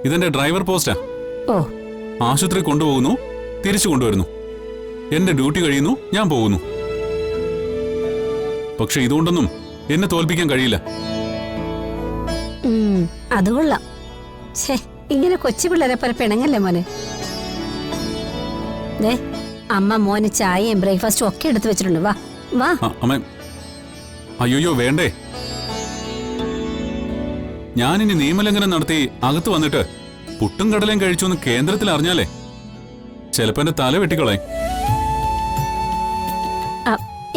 ഇതെന്റെ ഡ്രൈവർ പോസ്റ്റാ. ഓ, ആശുപത്രി കൊണ്ടുപോകുന്നു, തിരിച്ചു കൊണ്ടുവരുന്നു. എന്റെ ഡ്യൂട്ടി കഴിയുന്നു, ഞാൻ പോകുന്നു. പക്ഷെ ഇതുകൊണ്ടൊന്നും എന്നെ തോൽപ്പിക്കാൻ കഴിയില്ല. അത് കൊള്ളാം. ഛേ, ഇങ്ങനെ കൊച്ചു പിള്ളേരെ പോലെ പിണങ്ങല്ലേ മോനെ. ദേ, അമ്മ മോന് ചായയും ബ്രേക്ക്ഫാസ്റ്റും ഒക്കെ എടുത്തു വെച്ചിട്ടുണ്ട്. വാ വാ. അമ്മ, അയ്യോ വേണ്ടേ. ഞാനിനി നിയമലംഘനം നടത്തി അകത്ത് വന്നിട്ട് പുട്ടും കടലയും കഴിച്ചു എന്ന് കേന്ദ്രത്തിൽ അറിഞ്ഞാലേ ചിലപ്പോ എന്റെ തല വെട്ടിക്കളയും.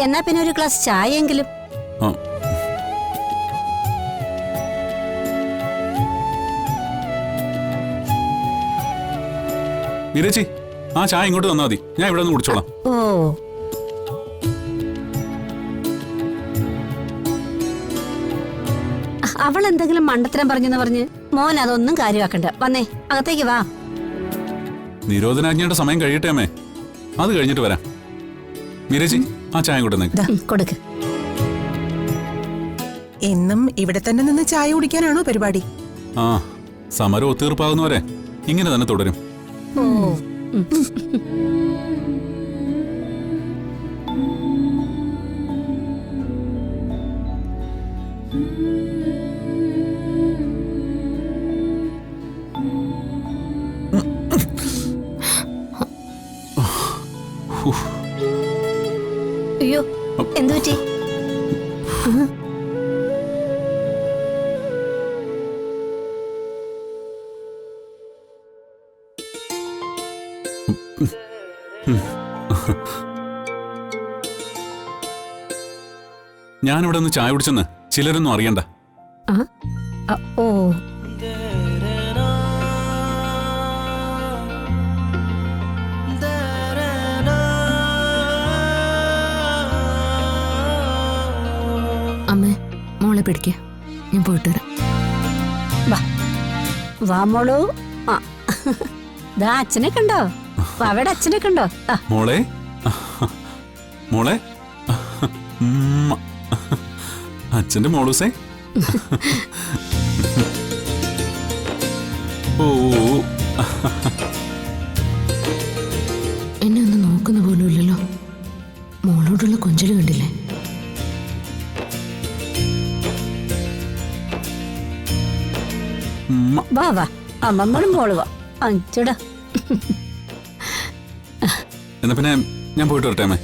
എന്നാ പിന്നെ ഒരു ഗ്ലാസ് ചായയെങ്കിലും. നിരച്ചി, ആ ചായ ഇങ്ങോട്ട് തന്നാ മതി, ഞാൻ ഇവിടെ നിന്ന് കുടിച്ചോളാം. ഓ, അവൾ എന്തെങ്കിലും മണ്ടത്തരം പറഞ്ഞെന്ന് പറഞ്ഞ് മോൻ അതൊന്നും കാര്യമാക്കണ്ട. വന്നേ, അകത്തേക്ക് വാ. നിരോധനാജ്ഞയുടെ സമയം കഴിയട്ടെ അമ്മേ, അത് കഴിഞ്ഞിട്ട് വരാം. മീരജി, ആ ചായ ഇങ്ങോട്ട് കൊടുക്ക്. എന്നും ഇവിടെ തന്നെ നിന്ന് ചായ കുടിക്കാനാണോ പരിപാടി? ആ, സമരം ഒത്തീർപ്പാകുന്നവരെ ഇങ്ങനെ തന്നെ തുടരും. ഓ, അയ്യോ, എന്തു പറ്റി? ഞാനിവിടെ നിന്ന് ചായ കുടിച്ചെന്ന് ചിലരൊന്നും അറിയണ്ട. ഓ, അമ്മേ, മോളെ പിടിക്ക, ഞാൻ പോയിട്ട് വരാം. വാ മോളൂ. ദാ അച്ഛനെ കണ്ടോ? അവിടെ അച്ഛനെ കണ്ടോ? മോളെ, മോളെ, അച്ഛന്റെ മോളൂസേ. ഓ, എന്നെ ഒന്ന് നോക്കുന്ന പോലും ഇല്ലല്ലോ. മോളോടുള്ള കൊഞ്ചല് കണ്ടില്ലേ? വാ വാ, അമ്മമ്മളും മോള് വാ. അഞ്ചടാ. എന്നാ പിന്നെ ഞാൻ പോയിട്ട് വരട്ടെ അമ്മേ.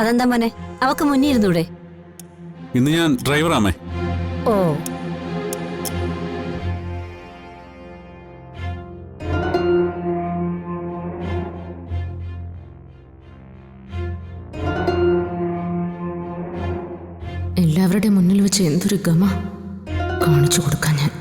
അതെന്താ മോനെ, അവക്ക് മുന്നേ ഇരുന്നൂടെ? ഇന്ന് ഞാൻ ഡ്രൈവറാമേ. ഓ, എല്ലാവരുടെയും മുന്നിൽ വെച്ച് എന്തൊരു ഗമ കാണിച്ചു കൊടുക്കാൻ ഞാൻ.